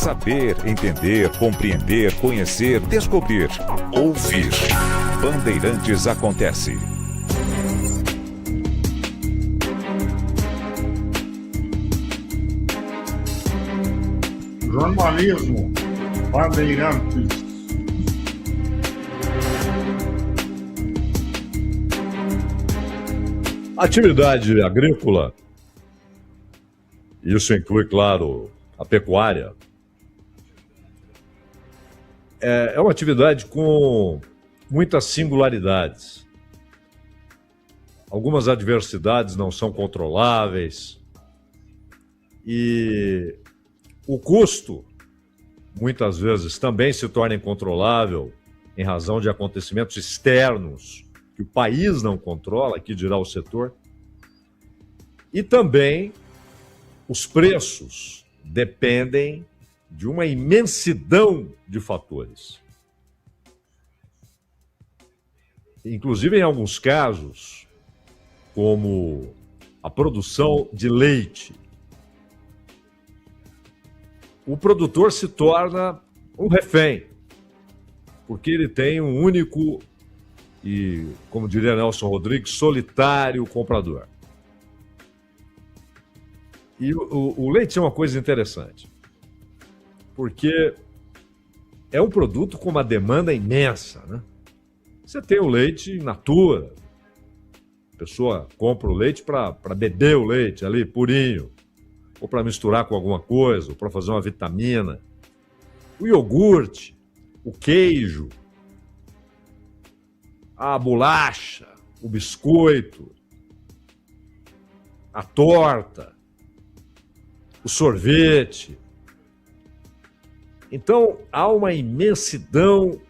Saber, entender, compreender, conhecer, descobrir, ouvir. Bandeirantes acontece. Jornalismo Bandeirantes. Atividade agrícola, isso inclui, claro, a pecuária, é uma atividade com muitas singularidades. Algumas adversidades não são controláveis e o custo, muitas vezes, também se torna incontrolável em razão de acontecimentos externos que o país não controla, que dirá o setor. E também os preços dependem de uma imensidão de fatores. Inclusive, em alguns casos, como a produção de leite, o produtor se torna um refém, porque ele tem um único e, como diria Nelson Rodrigues, solitário comprador. E o leite é uma coisa interessante, porque é um produto com uma demanda imensa, né? Você tem o leite in natura, a pessoa compra o leite para beber o leite ali, purinho, ou para misturar com alguma coisa, ou para fazer uma vitamina. O iogurte, o queijo, a bolacha, o biscoito, a torta, o sorvete. Então, há uma imensidão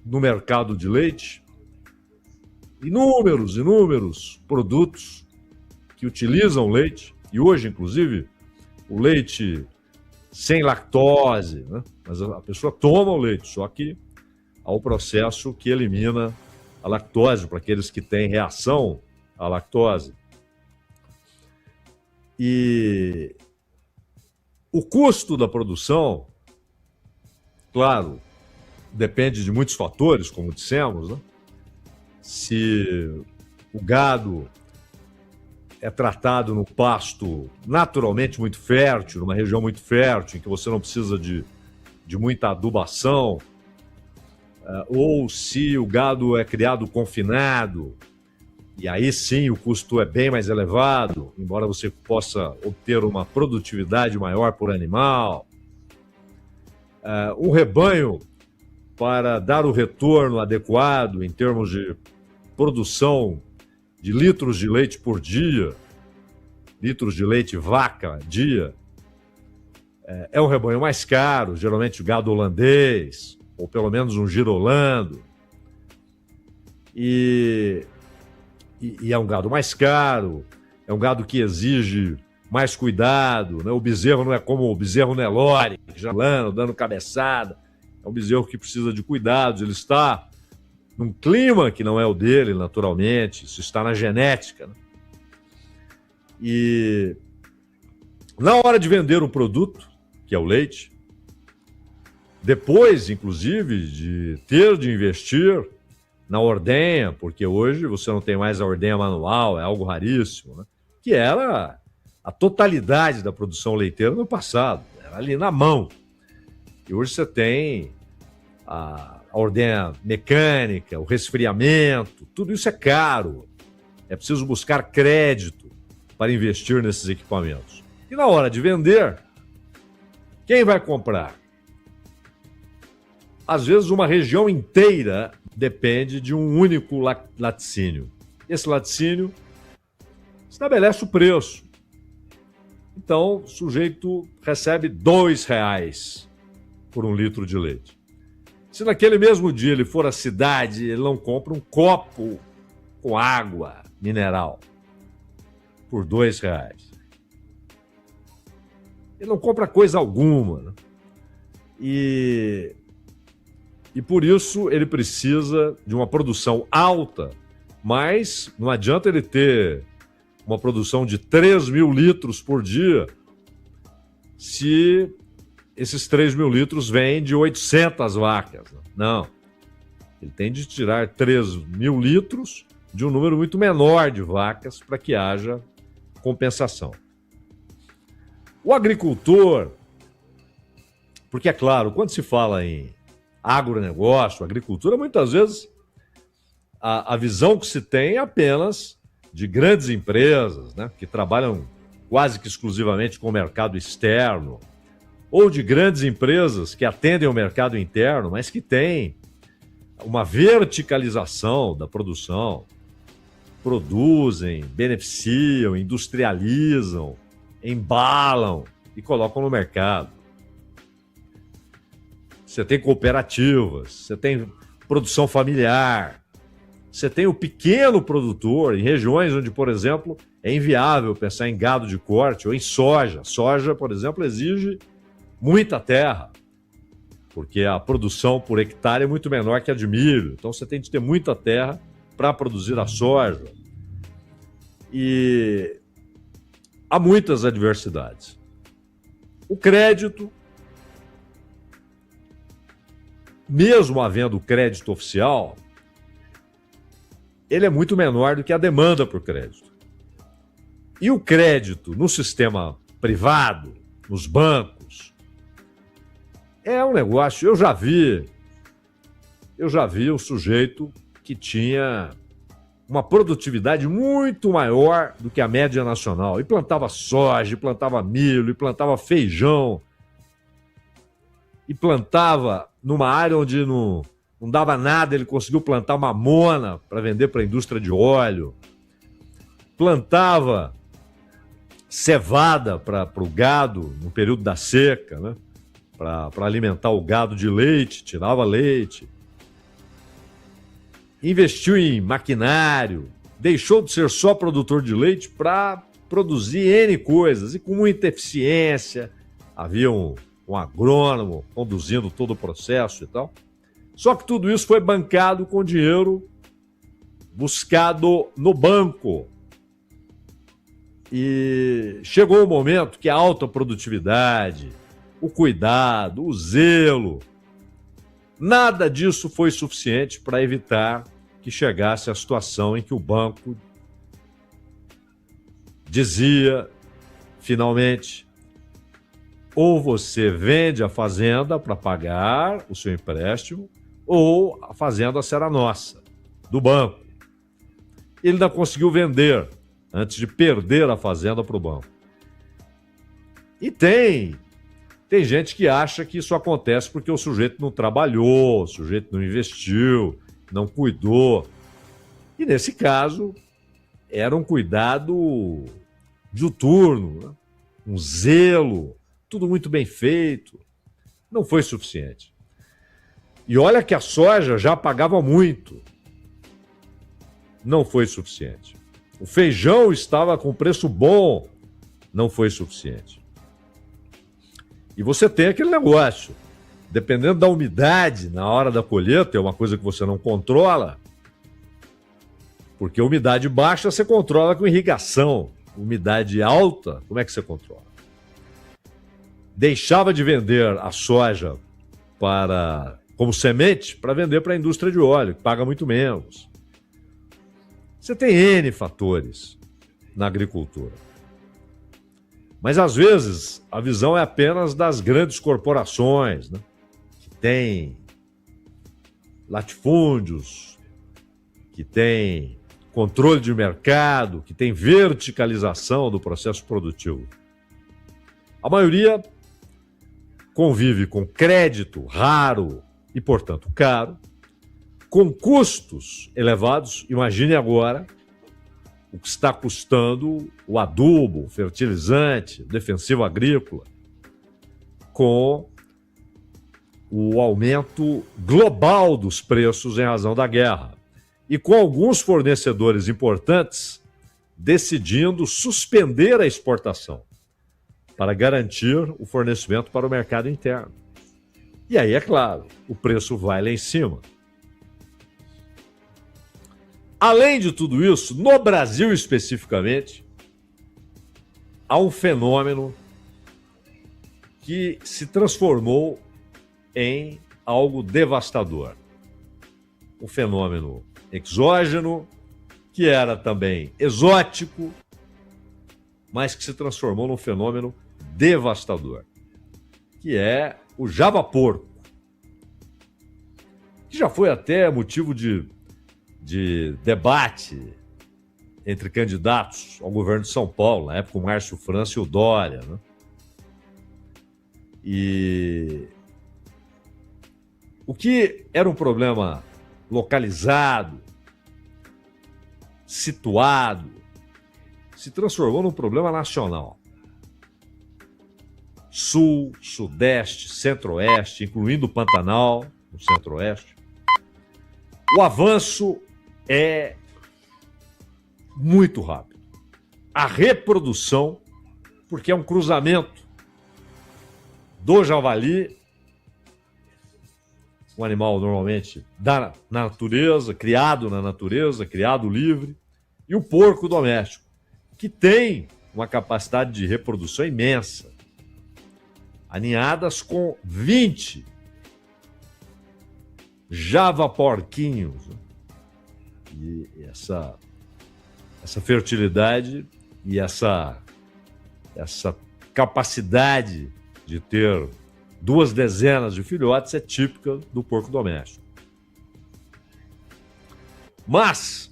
no mercado de leite, inúmeros produtos que utilizam leite, e hoje, inclusive, o leite sem lactose, né? Mas a pessoa toma o leite, só que há o processo que elimina a lactose para aqueles que têm reação à lactose. E o custo da produção, claro, depende de muitos fatores, como dissemos, né? Se o gado é tratado no pasto naturalmente muito fértil, numa região muito fértil, em que você não precisa de muita adubação, ou se o gado é criado confinado, e aí sim o custo é bem mais elevado, embora você possa obter uma produtividade maior por animal. Um rebanho, para dar o retorno adequado em termos de produção de litros de leite por dia, litros de leite vaca dia, é um rebanho mais caro, geralmente o gado holandês, ou pelo menos um girolando, e é um gado mais caro, é um gado que exige mais cuidado, né? O bezerro não é como o bezerro Nelore, dando cabeçada, é um bezerro que precisa de cuidados, ele está num clima que não é o dele, naturalmente, isso está na genética, né? E na hora de vender o produto, que é o leite, depois, inclusive, de investir na ordenha, porque hoje você não tem mais a ordenha manual, é algo raríssimo, né? Que era a totalidade da produção leiteira no passado, era ali na mão. E hoje você tem a ordenha mecânica, o resfriamento, tudo isso é caro. É preciso buscar crédito para investir nesses equipamentos. E na hora de vender, quem vai comprar? Às vezes uma região inteira depende de um único laticínio. Esse laticínio estabelece o preço. Então, o sujeito recebe R$2 por um litro de leite. Se naquele mesmo dia ele for à cidade, ele não compra um copo com água mineral por R$2. Ele não compra coisa alguma, né? E por isso ele precisa de uma produção alta, mas não adianta ele ter uma produção de 3.000 litros por dia se esses 3 mil litros vêm de 800 vacas. Não. Ele tem de tirar 3 mil litros de um número muito menor de vacas para que haja compensação. O agricultor, porque é claro, quando se fala em agronegócio, agricultura, muitas vezes a visão que se tem é apenas de grandes empresas, né, que trabalham quase que exclusivamente com o mercado externo, ou de grandes empresas que atendem ao mercado interno, mas que têm uma verticalização da produção, produzem, beneficiam, industrializam, embalam e colocam no mercado. Você tem cooperativas, você tem produção familiar, você tem o pequeno produtor em regiões onde, por exemplo, é inviável pensar em gado de corte ou em soja. Soja, por exemplo, exige muita terra, porque a produção por hectare é muito menor que a de milho. Então você tem de ter muita terra para produzir a soja. E há muitas adversidades. O crédito, mesmo havendo crédito oficial, ele é muito menor do que a demanda por crédito. E o crédito no sistema privado, nos bancos, é um negócio. Eu já vi um sujeito que tinha uma produtividade muito maior do que a média nacional. E plantava soja, e plantava milho, e plantava feijão. E plantava numa área onde não dava nada, ele conseguiu plantar mamona para vender para a indústria de óleo. Plantava cevada para o gado no período da seca, né? Para alimentar o gado de leite, tirava leite. Investiu em maquinário, deixou de ser só produtor de leite para produzir N coisas, e com muita eficiência. Havia um agrônomo conduzindo todo o processo e tal. Só que tudo isso foi bancado com dinheiro buscado no banco. E chegou o momento que a alta produtividade, o cuidado, o zelo, nada disso foi suficiente para evitar que chegasse a situação em que o banco dizia, finalmente, ou você vende a fazenda para pagar o seu empréstimo, ou a fazenda será nossa, do banco. Ele ainda conseguiu vender antes de perder a fazenda para o banco. E tem gente que acha que isso acontece porque o sujeito não trabalhou, o sujeito não investiu, não cuidou. E nesse caso, era um cuidado diuturno, né? Um zelo, tudo muito bem feito. Não foi suficiente. E olha que a soja já pagava muito. Não foi suficiente. O feijão estava com preço bom. Não foi suficiente. E você tem aquele negócio. Dependendo da umidade na hora da colheita, é uma coisa que você não controla. Porque a umidade baixa você controla com irrigação. Umidade alta, como é que você controla? Deixava de vender a soja como semente para vender para a indústria de óleo, que paga muito menos. Você tem N fatores na agricultura. Mas, às vezes, a visão é apenas das grandes corporações, né? Que tem latifúndios, que tem controle de mercado, que tem verticalização do processo produtivo. A maioria convive com crédito raro e, portanto, caro, com custos elevados. Imagine agora o que está custando o adubo, o fertilizante, o defensivo agrícola, com o aumento global dos preços em razão da guerra e com alguns fornecedores importantes decidindo suspender a exportação para garantir o fornecimento para o mercado interno. E aí, é claro, o preço vai lá em cima. Além de tudo isso, no Brasil especificamente, há um fenômeno que se transformou em algo devastador. Um fenômeno exógeno, que era também exótico, mas que se transformou num fenômeno devastador, que é o javaporco, que já foi até motivo de debate entre candidatos ao governo de São Paulo, na época o Márcio França e o Dória, né? E o que era um problema localizado, situado, se transformou num problema nacional. Sul, Sudeste, Centro-Oeste, incluindo o Pantanal, no Centro-Oeste. O avanço é muito rápido. A reprodução, porque é um cruzamento do javali, um animal normalmente da natureza, criado na natureza, criado livre, e o porco doméstico, que tem uma capacidade de reprodução imensa. Aninhadas com 20 javaporquinhos. E essa fertilidade e essa capacidade de ter 2 dezenas de filhotes é típica do porco doméstico. Mas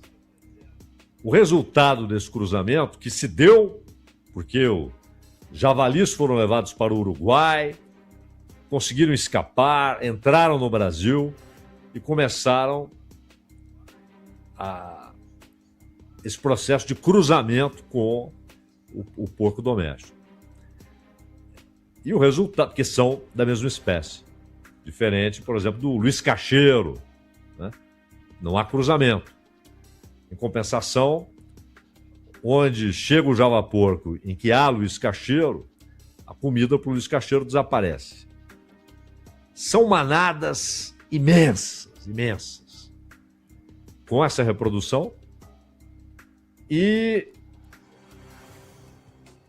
o resultado desse cruzamento, que se deu porque os javalis foram levados para o Uruguai, conseguiram escapar, entraram no Brasil e começaram esse processo de cruzamento com o porco doméstico. E o resultado, que são da mesma espécie. Diferente, por exemplo, do Luiz Cacheiro, né? Não há cruzamento. Em compensação, onde chega o javaporco em que há Luiz Cacheiro, a comida para o Luiz Cacheiro desaparece. São manadas imensas, imensas. Com essa reprodução, e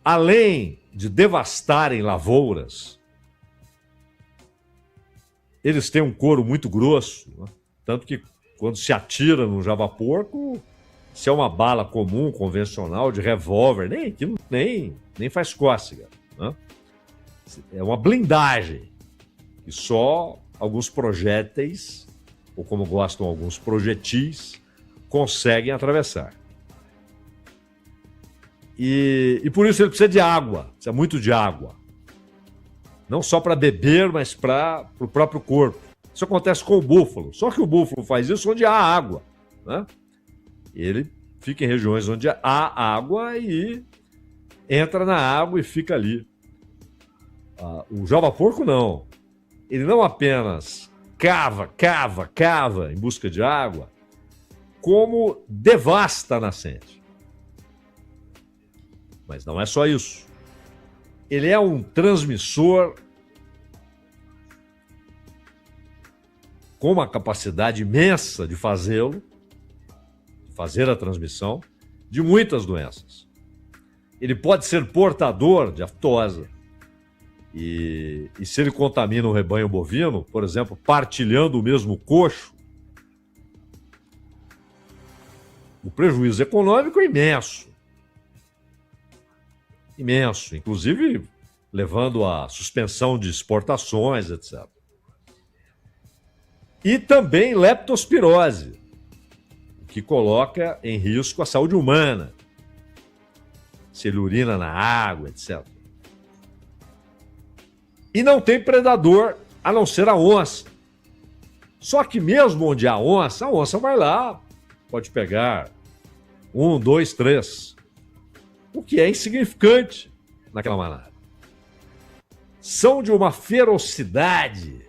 além de devastarem lavouras, eles têm um couro muito grosso, né? Tanto que quando se atira no javaporco, se é uma bala comum, convencional, de revólver, nem faz cócega, né? É uma blindagem, e só alguns projéteis, ou como gostam alguns, projetis, conseguem atravessar. E por isso ele precisa de água, precisa muito de água. Não só para beber, mas para o próprio corpo. Isso acontece com o búfalo. Só que o búfalo faz isso onde há água, né? Ele fica em regiões onde há água e entra na água e fica ali. O javaporco não. Ele não apenas cava em busca de água, como devasta a nascente. Mas não é só isso. Ele é um transmissor com uma capacidade imensa de fazê-lo, fazer a transmissão de muitas doenças. Ele pode ser portador de aftosa. E se ele contamina o rebanho bovino, por exemplo, partilhando o mesmo coxo, o prejuízo econômico é imenso. Imenso, inclusive levando à suspensão de exportações, etc. E também leptospirose, o que coloca em risco a saúde humana, se ele urina na água, etc. E não tem predador a não ser a onça. Só que mesmo onde há onça, a onça vai lá, pode pegar 1, 2, 3. O que é insignificante naquela manada. São de uma ferocidade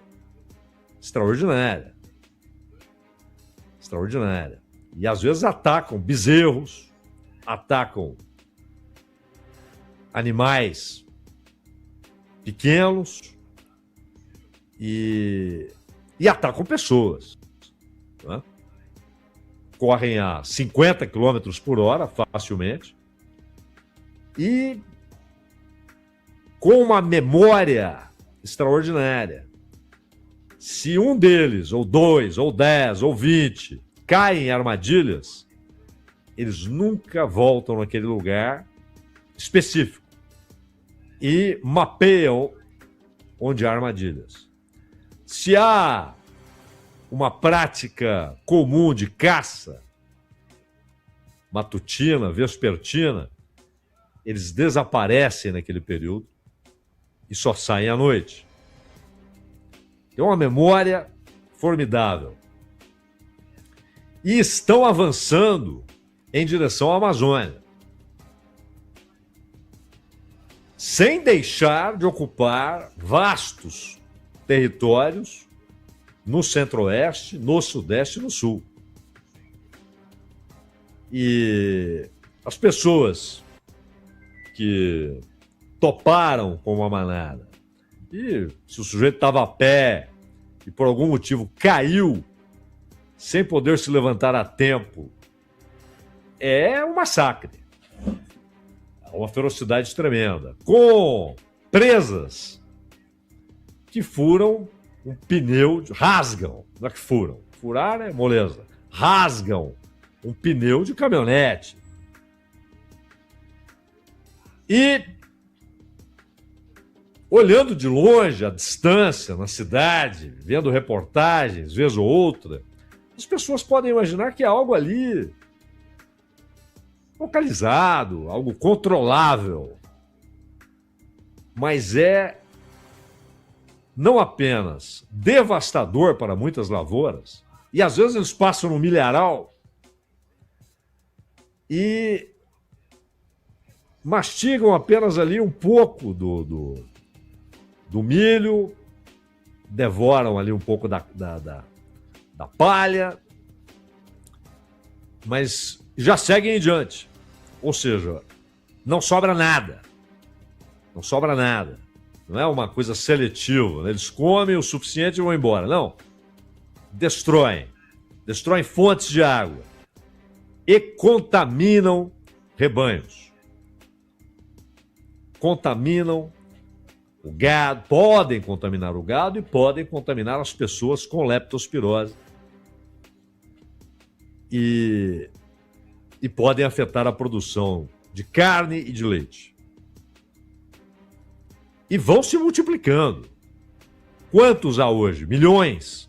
extraordinária. Extraordinária. E às vezes atacam bezerros, atacam animais pequenos e atacam pessoas, né? Correm a 50 km por hora facilmente. E com uma memória extraordinária. Se um deles, ou 2, ou 10, ou 20, caem em armadilhas, eles nunca voltam naquele lugar específico e mapeiam onde há armadilhas. Se há uma prática comum de caça, matutina, vespertina, eles desaparecem naquele período e só saem à noite. Tem uma memória formidável. E estão avançando em direção à Amazônia, sem deixar de ocupar vastos territórios no Centro-Oeste, no Sudeste e no Sul. E as pessoas que toparam com uma manada, e se o sujeito estava a pé e por algum motivo caiu sem poder se levantar a tempo, é um massacre. É uma ferocidade tremenda. Com presas que furam um pneu, rasgam, não é que furam, furar é moleza, rasgam um pneu de caminhonete. E olhando de longe, à distância, na cidade, vendo reportagens, vez ou outra, as pessoas podem imaginar que é algo ali localizado, algo controlável. Mas é não apenas devastador para muitas lavouras, e às vezes eles passam no milharal e mastigam apenas ali um pouco do milho, devoram ali um pouco da palha, mas já seguem em diante. Ou seja, não sobra nada. Não sobra nada. Não é uma coisa seletiva, né? Eles comem o suficiente e vão embora. Não. Destroem. Destroem fontes de água. E contaminam rebanhos. Contaminam o gado, podem contaminar o gado e podem contaminar as pessoas com leptospirose. E podem afetar a produção de carne e de leite. E vão se multiplicando. Quantos há hoje? Milhões.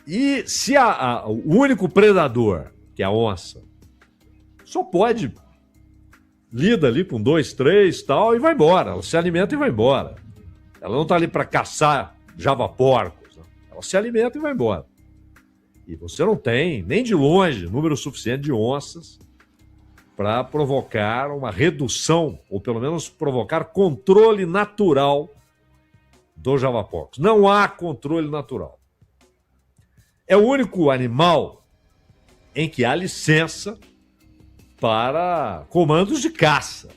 E se o único predador, que é a onça, só pode lida ali com 2, 3 tal e vai embora. Ela se alimenta e vai embora. Ela não está ali para caçar javaporcos. Né? Ela se alimenta e vai embora. E você não tem, nem de longe, número suficiente de onças para provocar uma redução, ou pelo menos provocar controle natural dos javaporcos. Não há controle natural. É o único animal em que há licença para comandos de caça.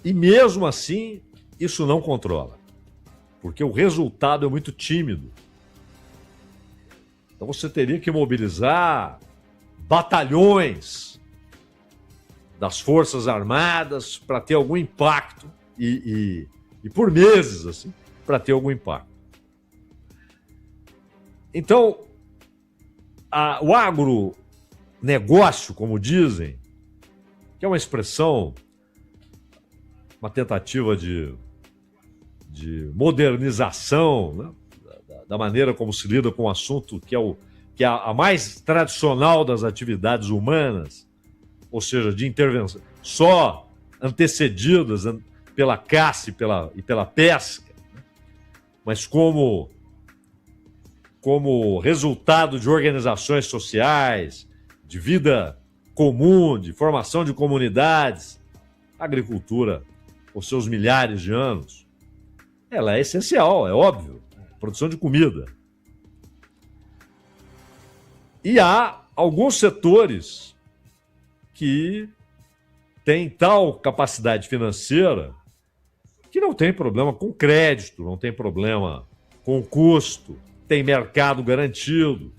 E mesmo assim, isso não controla, porque o resultado é muito tímido. Então você teria que mobilizar batalhões das Forças Armadas para ter algum impacto e por meses, assim, para ter algum impacto. Então, o agronegócio, como dizem, que é uma expressão, uma tentativa de modernização, né? Da maneira como se lida com o assunto que é a mais tradicional das atividades humanas, ou seja, de intervenção, só antecedidas pela caça e pela pesca, né? Mas como resultado de organizações sociais, de vida comum, de formação de comunidades, a agricultura, por seus milhares de anos, ela é essencial, é óbvio. Produção de comida. E há alguns setores que têm tal capacidade financeira que não tem problema com crédito, não tem problema com custo, tem mercado garantido.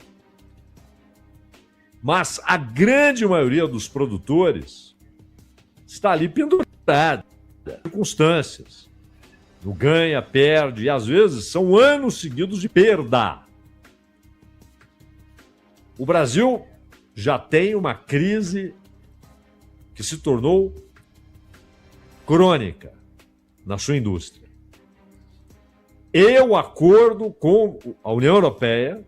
Mas a grande maioria dos produtores está ali pendurada, circunstâncias, no ganha, perde, e às vezes são anos seguidos de perda. O Brasil já tem uma crise que se tornou crônica na sua indústria. E o acordo com a União Europeia,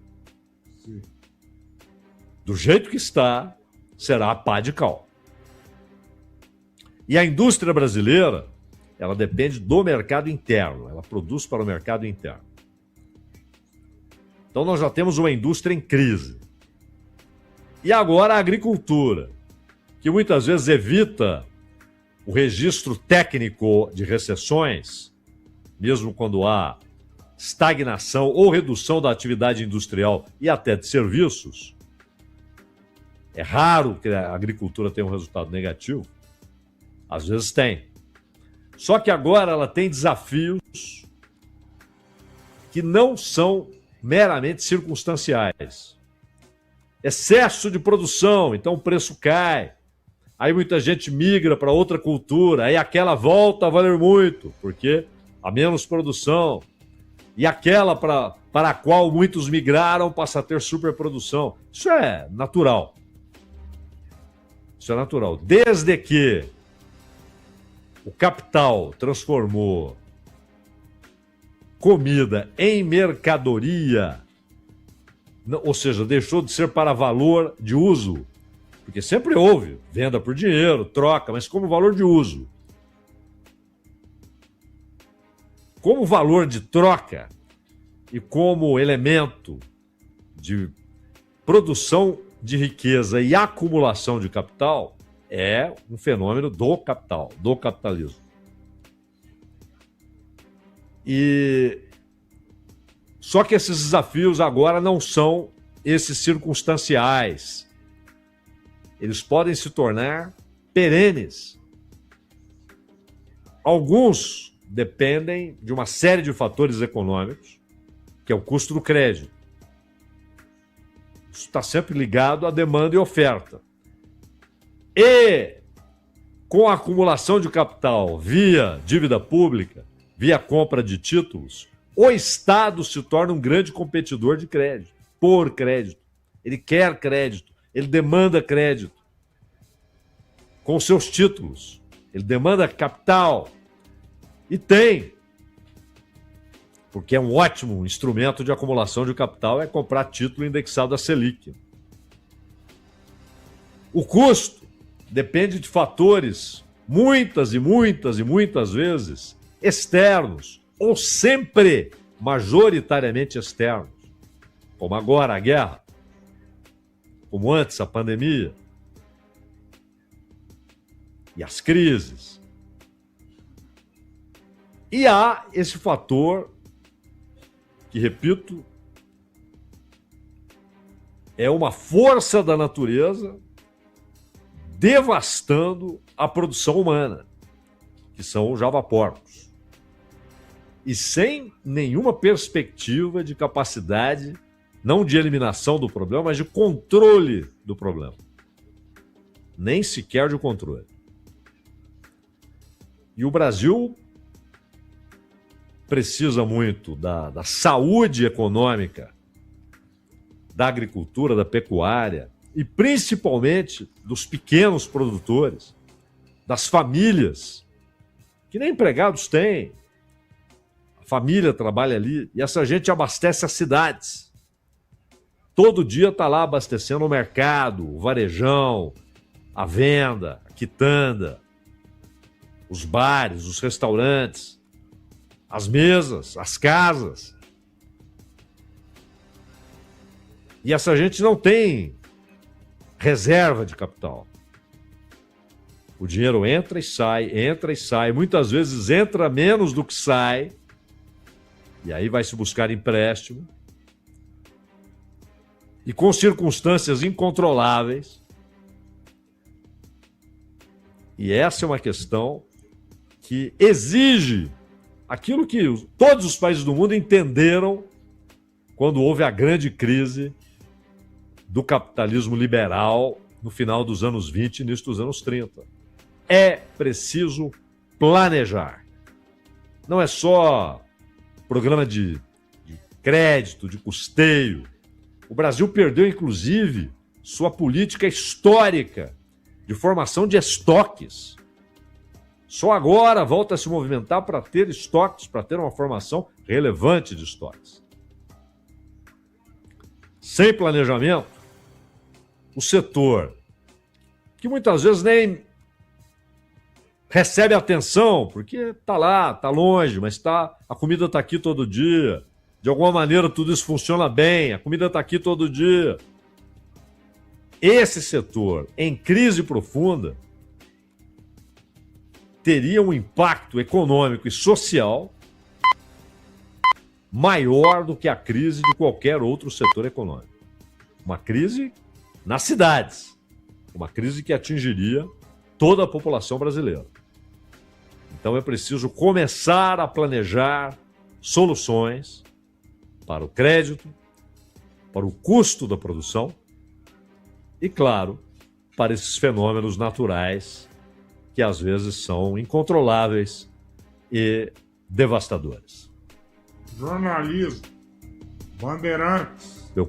do jeito que está, será a pá de cal. E a indústria brasileira, ela depende do mercado interno, ela produz para o mercado interno. Então nós já temos uma indústria em crise. E agora a agricultura, que muitas vezes evita o registro técnico de recessões, mesmo quando há estagnação ou redução da atividade industrial e até de serviços. É raro que a agricultura tenha um resultado negativo. Às vezes tem. Só que agora ela tem desafios que não são meramente circunstanciais. Excesso de produção, então o preço cai. Aí muita gente migra para outra cultura, aí aquela volta a valer muito, porque há menos produção. E aquela para a qual muitos migraram passa a ter superprodução. Isso é natural. Isso é natural. Desde que o capital transformou comida em mercadoria, ou seja, deixou de ser para valor de uso, porque sempre houve venda por dinheiro, troca, mas como valor de uso. Como valor de troca e como elemento de produção de riqueza e acumulação de capital, é um fenômeno do capital, do capitalismo. Só que esses desafios agora não são esses circunstanciais. Eles podem se tornar perenes. Alguns dependem de uma série de fatores econômicos, que é o custo do crédito. Isso está sempre ligado à demanda e oferta. E com a acumulação de capital via dívida pública, via compra de títulos, o Estado se torna um grande competidor de crédito, por crédito. Ele quer crédito, ele demanda crédito com seus títulos, ele demanda capital. E tem, porque é um ótimo instrumento de acumulação de capital, é comprar título indexado à Selic. O custo depende de fatores, muitas vezes, externos, ou sempre majoritariamente externos, como agora a guerra, como antes a pandemia, e as crises. E há esse fator que, repito, é uma força da natureza devastando a produção humana, que são os javaporcos. E sem nenhuma perspectiva de capacidade, não de eliminação do problema, mas de controle do problema. Nem sequer de controle. E o Brasil precisa muito da saúde econômica, da agricultura, da pecuária, e principalmente dos pequenos produtores, das famílias, que nem empregados têm. A família trabalha ali e essa gente abastece as cidades. Todo dia está lá abastecendo o mercado, o varejão, a venda, a quitanda, os bares, os restaurantes, as mesas, as casas. E essa gente não tem reserva de capital. O dinheiro entra e sai. Muitas vezes entra menos do que sai. E aí vai se buscar empréstimo. E com circunstâncias incontroláveis. E essa é uma questão que exige aquilo que todos os países do mundo entenderam quando houve a grande crise do capitalismo liberal no final dos anos 20 e início dos anos 30. é preciso planejar. Não é só programa de crédito, de custeio. O Brasil perdeu, inclusive, sua política histórica de formação de estoques. Só agora volta a se movimentar para ter estoques, para ter uma formação relevante de estoques. Sem planejamento, o setor, que muitas vezes nem recebe atenção, porque está lá, está longe, mas a comida está aqui todo dia. De alguma maneira tudo isso funciona bem, a comida está aqui todo dia. Esse setor, em crise profunda, teria um impacto econômico e social maior do que a crise de qualquer outro setor econômico. Uma crise nas cidades, uma crise que atingiria toda a população brasileira. Então é preciso começar a planejar soluções para o crédito, para o custo da produção e, claro, para esses fenômenos naturais que às vezes são incontroláveis e devastadores. Jornalismo, Bandeirantes. Meu caro